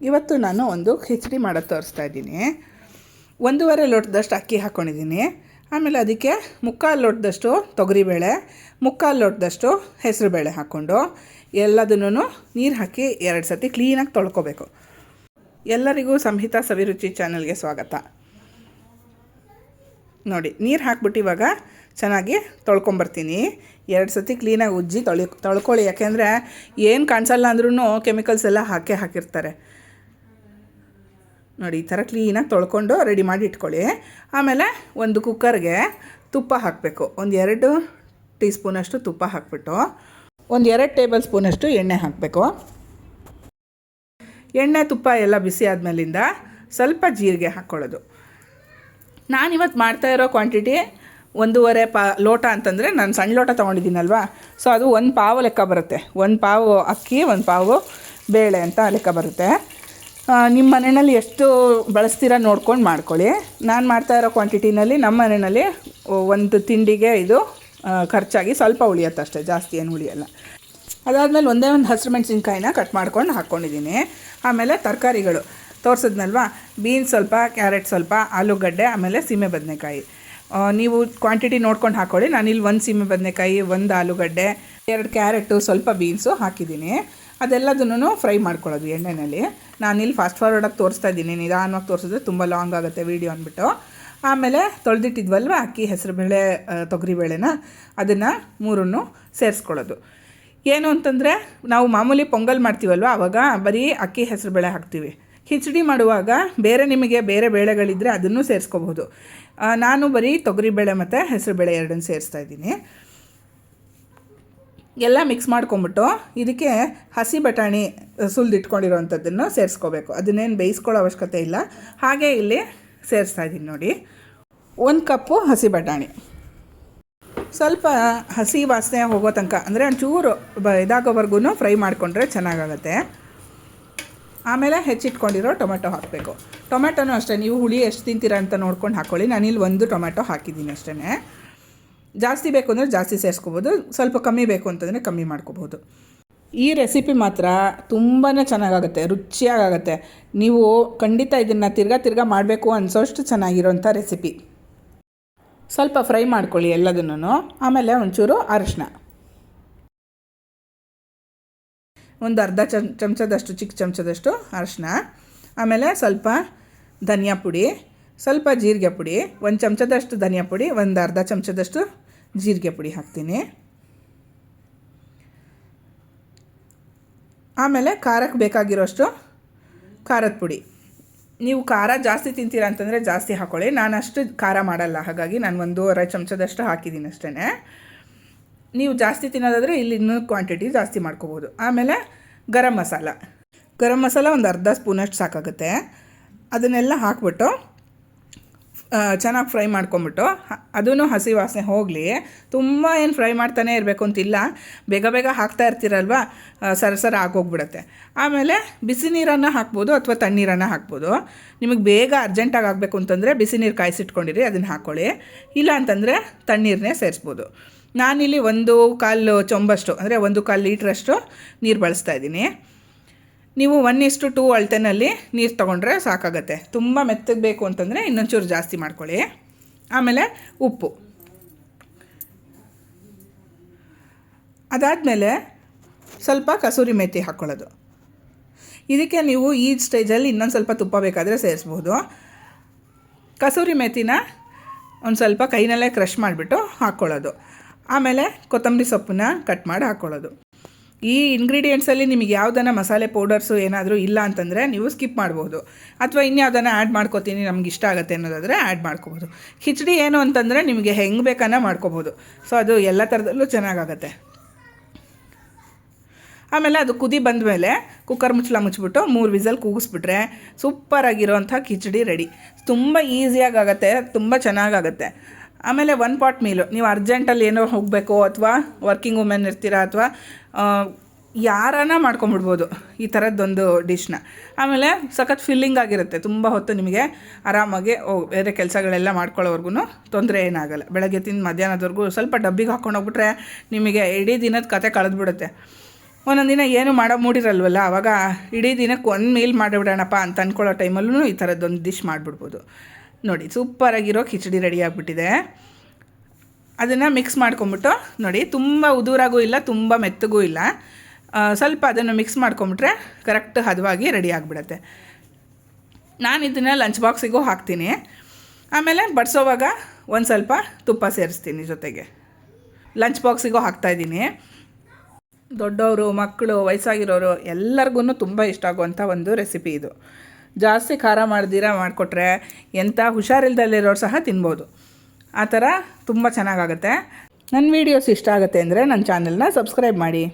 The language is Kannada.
ಇವತ್ತು ನಾನು ಒಂದು ಖಿಚಡಿ ಮಾಡೋದು ತೋರಿಸ್ತಾ ಇದ್ದೀನಿ. 1.5 ಲೋಟದಷ್ಟು ಅಕ್ಕಿ ಹಾಕ್ಕೊಂಡಿದ್ದೀನಿ. ಆಮೇಲೆ ಅದಕ್ಕೆ 3/4 ಲೋಟದಷ್ಟು ತೊಗರಿಬೇಳೆ, 3/4 ಲೋಟದಷ್ಟು ಹೆಸರುಬೇಳೆ ಹಾಕ್ಕೊಂಡು ಎಲ್ಲದನ್ನು ನೀರು ಹಾಕಿ 2 ಸತಿ ಕ್ಲೀನಾಗಿ ತೊಳ್ಕೊಬೇಕು. ಎಲ್ಲರಿಗೂ ಸಂಹಿತಾ ಸವಿರುಚಿ ಚಾನಲ್ಗೆ ಸ್ವಾಗತ. ನೋಡಿ, ನೀರು ಹಾಕ್ಬಿಟ್ಟು ಇವಾಗ ಚೆನ್ನಾಗಿ ತೊಳ್ಕೊಂಬರ್ತೀನಿ. 2 ಸತಿ ಕ್ಲೀನಾಗಿ ಉಜ್ಜಿ ತೊಳ್ಕೊಳ್ಳಿ. ಯಾಕೆಂದರೆ ಏನು ಕಾಣಿಸಲ್ಲ ಅಂದ್ರೂ ಕೆಮಿಕಲ್ಸ್ ಎಲ್ಲ ಹಾಕಿರ್ತಾರೆ. ನೋಡಿ, ಈ ಥರ ಕ್ಲೀನಾಗಿ ತೊಳ್ಕೊಂಡು ರೆಡಿ ಮಾಡಿ ಇಟ್ಕೊಳ್ಳಿ. ಆಮೇಲೆ ಒಂದು ಕುಕ್ಕರ್ಗೆ ತುಪ್ಪ ಹಾಕಬೇಕು. 2 ಟೀ ಸ್ಪೂನಷ್ಟು ತುಪ್ಪ ಹಾಕ್ಬಿಟ್ಟು 2 ಟೇಬಲ್ ಸ್ಪೂನಷ್ಟು ಎಣ್ಣೆ ಹಾಕಬೇಕು. ಎಣ್ಣೆ ತುಪ್ಪ ಎಲ್ಲ ಬಿಸಿ ಆದಮೇಲಿಂದ ಸ್ವಲ್ಪ ಜೀರಿಗೆ ಹಾಕ್ಕೊಳ್ಳೋದು. ನಾನಿವತ್ತು ಮಾಡ್ತಾಯಿರೋ ಕ್ವಾಂಟಿಟಿ 1.5 ಲೋಟ ಅಂತಂದರೆ ನಾನು ಸಣ್ಣ ಲೋಟ ತೊಗೊಂಡಿದ್ದೀನಲ್ವ, ಸೊ ಅದು 1 ಪಾವು ಲೆಕ್ಕ ಬರುತ್ತೆ. 1 ಪಾವು ಅಕ್ಕಿ, 1 ಪಾವು ಬೇಳೆ ಅಂತ ಲೆಕ್ಕ ಬರುತ್ತೆ. ನಿಮ್ಮ ಮನೆಯಲ್ಲಿ ಎಷ್ಟು ಬಳಸ್ತೀರ ನೋಡ್ಕೊಂಡು ಮಾಡ್ಕೊಳ್ಳಿ. ನಾನು ಮಾಡ್ತಾಯಿರೋ ಕ್ವಾಂಟಿಟಿನಲ್ಲಿ ನಮ್ಮ ಮನೆಯಲ್ಲಿ ಒಂದು ತಿಂಡಿಗೆ ಇದು ಖರ್ಚಾಗಿ ಸ್ವಲ್ಪ ಉಳಿಯುತ್ತೆ ಅಷ್ಟೇ, ಜಾಸ್ತಿ ಏನು ಉಳಿಯಲ್ಲ. ಅದಾದಮೇಲೆ ಒಂದು ಹಸಿರು ಮೆಣಸಿನ್ಕಾಯಿನ ಕಟ್ ಮಾಡ್ಕೊಂಡು ಹಾಕ್ಕೊಂಡಿದ್ದೀನಿ. ಆಮೇಲೆ ತರಕಾರಿಗಳು ತೋರಿಸಿದ್ನಲ್ವ, ಬೀನ್ಸ್ ಸ್ವಲ್ಪ, ಕ್ಯಾರೆಟ್ ಸ್ವಲ್ಪ, ಆಲೂಗಡ್ಡೆ, ಆಮೇಲೆ ಸೀಮೆ ಬದನೆಕಾಯಿ. ನೀವು ಕ್ವಾಂಟಿಟಿ ನೋಡ್ಕೊಂಡು ಹಾಕ್ಕೊಳ್ಳಿ. ನಾನಿಲ್ಲಿ 1 ಸೀಮೆ ಬದನೆಕಾಯಿ, 1 ಆಲೂಗಡ್ಡೆ, 2 ಕ್ಯಾರೆಟು, ಸ್ವಲ್ಪ ಬೀನ್ಸು ಹಾಕಿದ್ದೀನಿ. ಅದೆಲ್ಲದನ್ನು ಫ್ರೈ ಮಾಡ್ಕೊಳ್ಳೋದು ಎಣ್ಣೆಯಲ್ಲಿ. ನಾನಿಲ್ಲಿ ಫಾಸ್ಟ್ ಫಾರ್ವರ್ಡಾಗಿ ತೋರಿಸ್ತಾ ಇದ್ದೀನಿ, ನಿಧಾನವಾಗಿ ತೋರಿಸಿದ್ರೆ ತುಂಬ ಲಾಂಗ್ ಆಗುತ್ತೆ ವೀಡಿಯೋ ಅಂದ್ಬಿಟ್ಟು. ಆಮೇಲೆ ತೊಳೆದಿಟ್ಟಿದ್ವಲ್ವ ಅಕ್ಕಿ, ಹೆಸರುಬೇಳೆ, ತೊಗರಿಬೇಳೆನ ಅದನ್ನು 3 ಸೇರಿಸ್ಕೊಳ್ಳೋದು. ಏನು ಅಂತಂದರೆ, ನಾವು ಮಾಮೂಲಿ ಪೊಂಗಲ್ ಮಾಡ್ತೀವಲ್ವ, ಆವಾಗ ಬರೀ ಅಕ್ಕಿ ಹೆಸರುಬೇಳೆ ಹಾಕ್ತೀವಿ. ಖಿಚಡಿ ಮಾಡುವಾಗ ನಿಮಗೆ ಬೇರೆ ಬೇಳೆಗಳಿದ್ದರೆ ಅದನ್ನು ಸೇರಿಸ್ಕೋಬಹುದು. ನಾನು ಬರೀ ತೊಗರಿಬೇಳೆ ಮತ್ತು ಹೆಸರುಬೇಳೆ 2 ಸೇರಿಸ್ತಾ ಇದ್ದೀನಿ. ಎಲ್ಲ ಮಿಕ್ಸ್ ಮಾಡ್ಕೊಂಬಿಟ್ಟು ಇದಕ್ಕೆ ಹಸಿ ಬಟಾಣಿ ಸುಲಿದಿಟ್ಕೊಂಡಿರೋವಂಥದ್ದನ್ನು ಸೇರಿಸ್ಕೋಬೇಕು. ಅದನ್ನೇನು ಬೇಯಿಸ್ಕೊಳ್ಳೋ ಅವಶ್ಯಕತೆ ಇಲ್ಲ, ಹಾಗೆ ಇಲ್ಲಿ ಸೇರಿಸ್ತಾ ಇದ್ದೀನಿ. ನೋಡಿ, 1 ಕಪ್ಪು ಹಸಿ ಬಟಾಣಿ. ಸ್ವಲ್ಪ ಹಸಿ ವಾಸನೆ ಹೋಗೋ ತನಕ, ಅಂದರೆ ಒಂಚೂರು ಇದಾಗೋವರೆಗೂ ಫ್ರೈ ಮಾಡಿಕೊಂಡ್ರೆ ಚೆನ್ನಾಗಾಗತ್ತೆ. ಆಮೇಲೆ ಹೆಚ್ಚಿಟ್ಕೊಂಡಿರೋ ಟೊಮೆಟೊ ಹಾಕಬೇಕು. ಟೊಮೆಟೊನೂ ಅಷ್ಟೇ, ನೀವು ಹುಳಿ ಎಷ್ಟು ತಿಂತೀರ ಅಂತ ನೋಡ್ಕೊಂಡು ಹಾಕ್ಕೊಳ್ಳಿ. ನಾನಿಲ್ಲಿ 1 ಟೊಮೆಟೊ ಹಾಕಿದ್ದೀನಿ ಅಷ್ಟೇ. ಜಾಸ್ತಿ ಬೇಕು ಅಂದರೆ ಜಾಸ್ತಿ ಸೇರಿಸ್ಕೋಬೋದು, ಸ್ವಲ್ಪ ಕಮ್ಮಿ ಬೇಕು ಅಂತಂದರೆ ಕಮ್ಮಿ ಮಾಡ್ಕೋಬೋದು. ಈ ರೆಸಿಪಿ ಮಾತ್ರ ತುಂಬಾ ಚೆನ್ನಾಗಾಗುತ್ತೆ, ರುಚಿಯಾಗುತ್ತೆ. ನೀವು ಖಂಡಿತ ಇದನ್ನು ತಿರ್ಗಾ ಮಾಡಬೇಕು ಅನಿಸೋಷ್ಟು ಚೆನ್ನಾಗಿರೋಂಥ ರೆಸಿಪಿ. ಸ್ವಲ್ಪ ಫ್ರೈ ಮಾಡ್ಕೊಳ್ಳಿ ಎಲ್ಲದನ್ನು. ಆಮೇಲೆ ಒಂಚೂರು ಅರಿಶಿನ, ಒಂದು ಅರ್ಧ ಚಮಚದಷ್ಟು, ಚಿಕ್ಕ ಚಮಚದಷ್ಟು ಅರಿಶಿನ. ಆಮೇಲೆ ಸ್ವಲ್ಪ ಧನಿಯಾ ಪುಡಿ, ಸ್ವಲ್ಪ ಜೀರಿಗೆ ಪುಡಿ, 1 ಚಮಚದಷ್ಟು ಧನಿಯಾ ಪುಡಿ, ಒಂದು ಅರ್ಧ ಚಮಚದಷ್ಟು ಜೀರಿಗೆ ಪುಡಿ ಹಾಕ್ತೀನಿ. ಆಮೇಲೆ ಖಾರಕ್ಕೆ ಬೇಕಾಗಿರೋಷ್ಟು ಖಾರದ ಪುಡಿ. ನೀವು ಖಾರ ಜಾಸ್ತಿ ತಿಂತೀರ ಅಂತಂದರೆ ಜಾಸ್ತಿ ಹಾಕ್ಕೊಳ್ಳಿ. ನಾನು ಅಷ್ಟು ಖಾರ ಮಾಡಲ್ಲ, ಹಾಗಾಗಿ ನಾನು 1.5 ಚಮಚದಷ್ಟು ಹಾಕಿದ್ದೀನಿ ಅಷ್ಟೇ. ನೀವು ಜಾಸ್ತಿ ತಿನ್ನೋದಾದರೆ ಇಲ್ಲಿ ಇನ್ನೂ ಕ್ವಾಂಟಿಟಿ ಜಾಸ್ತಿ ಮಾಡ್ಕೋಬೋದು. ಆಮೇಲೆ ಗರಂ ಮಸಾಲ ಒಂದು ಅರ್ಧ ಸ್ಪೂನಷ್ಟು ಸಾಕಾಗುತ್ತೆ. ಅದನ್ನೆಲ್ಲ ಹಾಕ್ಬಿಟ್ಟು ಚೆನ್ನಾಗಿ ಫ್ರೈ ಮಾಡ್ಕೊಂಬಿಟ್ಟು, ಅದೂ ಹಸಿ ವಾಸನೆ ಹೋಗಲಿ. ತುಂಬ ಏನು ಫ್ರೈ ಮಾಡ್ತಾನೆ ಇರಬೇಕು ಅಂತಿಲ್ಲ, ಬೇಗ ಹಾಕ್ತಾ ಇರ್ತೀರಲ್ವ, ಸರ ಆಗೋಗ್ಬಿಡುತ್ತೆ. ಆಮೇಲೆ ಬಿಸಿ ನೀರನ್ನು ಹಾಕ್ಬೋದು ಅಥವಾ ತಣ್ಣೀರನ್ನು ಹಾಕ್ಬೋದು. ನಿಮಗೆ ಬೇಗ ಅರ್ಜೆಂಟಾಗಿ ಆಗಬೇಕು ಅಂತಂದರೆ ಬಿಸಿ ನೀರು ಕಾಯಿಸಿಟ್ಕೊಂಡಿರಿ, ಅದನ್ನು ಹಾಕ್ಕೊಳ್ಳಿ. ಇಲ್ಲ ಅಂತಂದರೆ ತಣ್ಣೀರನ್ನೇ ಸೇರಿಸ್ಬೋದು. ನಾನಿಲ್ಲಿ 1/4 ಚೊಂಬಷ್ಟು, ಅಂದರೆ 1/4 ಲೀಟ್ರಷ್ಟು ನೀರು ಬಳಸ್ತಾ ಇದ್ದೀನಿ. ನೀವು 1:2 ಅಳತೆನಲ್ಲಿ ನೀರು ತೊಗೊಂಡ್ರೆ ಸಾಕಾಗತ್ತೆ. ತುಂಬ ಮೆತ್ತಗೆ ಬೇಕು ಅಂತಂದರೆ ಇನ್ನೊಂಚೂರು ಜಾಸ್ತಿ ಮಾಡ್ಕೊಳ್ಳಿ. ಆಮೇಲೆ ಉಪ್ಪು. ಅದಾದಮೇಲೆ ಸ್ವಲ್ಪ ಕಸೂರಿ ಮೇಥಿ ಹಾಕ್ಕೊಳ್ಳೋದು. ಇದಕ್ಕೆ ನೀವು ಈ ಸ್ಟೇಜಲ್ಲಿ ಇನ್ನೊಂದು ಸ್ವಲ್ಪ ತುಪ್ಪ ಬೇಕಾದರೆ ಸೇರಿಸ್ಬೋದು. ಕಸೂರಿ ಮೇಥಿನ ಒಂದು ಸ್ವಲ್ಪ ಕೈನಲ್ಲೇ ಕ್ರಷ್ ಮಾಡಿಬಿಟ್ಟು ಹಾಕ್ಕೊಳ್ಳೋದು. ಆಮೇಲೆ ಕೊತ್ತಂಬರಿ ಸೊಪ್ಪನ್ನ ಕಟ್ ಮಾಡಿ ಹಾಕ್ಕೊಳ್ಳೋದು. ಈ ಇಂಗ್ರೀಡಿಯೆಂಟ್ಸಲ್ಲಿ ನಿಮಗೆ ಯಾವುದನ್ನ ಮಸಾಲೆ ಪೌಡರ್ಸು ಏನಾದರೂ ಇಲ್ಲ ಅಂತಂದರೆ ನೀವು ಸ್ಕಿಪ್ ಮಾಡ್ಬೋದು, ಅಥವಾ ಇನ್ಯಾವುದನ್ನು ಆ್ಯಡ್ ಮಾಡ್ಕೋತೀನಿ ನಮ್ಗೆ ಇಷ್ಟ ಆಗುತ್ತೆ ಅನ್ನೋದಾದರೆ ಆ್ಯಡ್ ಮಾಡ್ಕೋಬೋದು. ಖಿಚಡಿ ಏನು ಅಂತಂದರೆ ನಿಮಗೆ ಹೆಂಗೆ ಬೇಕನ್ನ ಮಾಡ್ಕೋಬೋದು. ಸೊ ಅದು ಎಲ್ಲ ಥರದಲ್ಲೂ ಚೆನ್ನಾಗಾಗತ್ತೆ. ಆಮೇಲೆ ಅದು ಕುದಿ ಬಂದ ಮೇಲೆ ಕುಕ್ಕರ್ ಮುಚ್ಚಿಬಿಟ್ಟು 3 ವಿಸಲ್ ಕೂಗಿಸ್ಬಿಟ್ರೆ ಸೂಪರಾಗಿರೋವಂಥ ಖಿಚಡಿ ರೆಡಿ. ತುಂಬ ಈಸಿಯಾಗುತ್ತೆ, ತುಂಬ ಚೆನ್ನಾಗಾಗುತ್ತೆ. ಆಮೇಲೆ 1 ಪಾಟ್ ಮೀಲು, ನೀವು ಅರ್ಜೆಂಟಲ್ಲಿ ಏನೋ ಹೋಗಬೇಕು ಅಥವಾ ವರ್ಕಿಂಗ್ ವುಮೆನ್ ಇರ್ತೀರ ಅಥವಾ ಯಾರನ್ನ ಮಾಡ್ಕೊಂಬಿಡ್ಬೋದು ಈ ಥರದ್ದೊಂದು ಡಿಶ್ನ. ಆಮೇಲೆ ಸಖತ್ ಫಿಲ್ಲಿಂಗ್ ಆಗಿರುತ್ತೆ. ತುಂಬ ಹೊತ್ತು ನಿಮಗೆ ಆರಾಮಾಗಿ ಬೇರೆ ಕೆಲಸಗಳೆಲ್ಲ ಮಾಡ್ಕೊಳ್ಳೋವರೆಗೂ ತೊಂದರೆ ಏನಾಗಲ್ಲ. ಬೆಳಗ್ಗೆ ತಿಂದು ಮಧ್ಯಾಹ್ನದವರೆಗೂ ಸ್ವಲ್ಪ ಡಬ್ಬಿಗೆ ಹಾಕ್ಕೊಂಡು ಹೋಗ್ಬಿಟ್ರೆ ನಿಮಗೆ ಇಡೀ ದಿನದ ಕತೆ ಕಳೆದ್ಬಿಡುತ್ತೆ. ಒಂದೊಂದು ದಿನ ಏನು ಮಾಡೋ ಮೂಡಿರಲ್ವಲ್ಲ, ಆವಾಗ ಇಡೀ ದಿನಕ್ಕೆ ಒಂದು ಮೀಲ್ ಮಾಡಿಬಿಡೋಣಪ್ಪ ಅಂತ ಅಂದ್ಕೊಳ್ಳೋ ಟೈಮಲ್ಲೂ ಈ ಥರದ್ದೊಂದು ಡಿಶ್ ಮಾಡಿಬಿಡ್ಬೋದು. ನೋಡಿ ಸೂಪರಾಗಿರೋ ಕಿಚಡಿ ರೆಡಿ ಆಗಿಬಿಟ್ಟಿದೆ. ಅದನ್ನು ಮಿಕ್ಸ್ ಮಾಡ್ಕೊಂಬಿಟ್ಟು ನೋಡಿ, ತುಂಬ ಉದುರಾಗೂ ಇಲ್ಲ, ತುಂಬ ಮೆತ್ತಗೂ ಇಲ್ಲ, ಸ್ವಲ್ಪ ಅದನ್ನು ಮಿಕ್ಸ್ ಮಾಡ್ಕೊಂಬಿಟ್ರೆ ಕರೆಕ್ಟ್ ಹದವಾಗಿ ರೆಡಿ ಆಗಿಬಿಡತ್ತೆ. ನಾನು ಇದನ್ನು ಲಂಚ್ ಬಾಕ್ಸಿಗೂ ಹಾಕ್ತೀನಿ. ಆಮೇಲೆ ಬಡಿಸೋವಾಗ ಒಂದು ಸ್ವಲ್ಪ ತುಪ್ಪ ಸೇರಿಸ್ತೀನಿ ಜೊತೆಗೆ. ಲಂಚ್ ಬಾಕ್ಸಿಗೂ ಹಾಕ್ತಾಯಿದ್ದೀನಿ. ದೊಡ್ಡವರು, ಮಕ್ಕಳು, ವಯಸ್ಸಾಗಿರೋರು ಎಲ್ಲರಿಗೂ ತುಂಬ ಇಷ್ಟ ಆಗುವಂಥ ಒಂದು ರೆಸಿಪಿ ಇದು. ಜಾಸ್ತಿ ಖಾರ ಮಾಡಿಕೊಟ್ರೆ ಎಂಥ ಹುಷಾರಿಲ್ದಲ್ಲಿರೋರು ಸಹ ತಿನ್ಬೋದು. ಆ ಥರ ತುಂಬ ಚೆನ್ನಾಗಾಗುತ್ತೆ. ನನ್ನ ವೀಡಿಯೋಸ್ ಇಷ್ಟ ಆಗುತ್ತೆ ಅಂದರೆ ನನ್ನ ಚಾನಲ್ನ ಸಬ್ಸ್ಕ್ರೈಬ್ ಮಾಡಿ.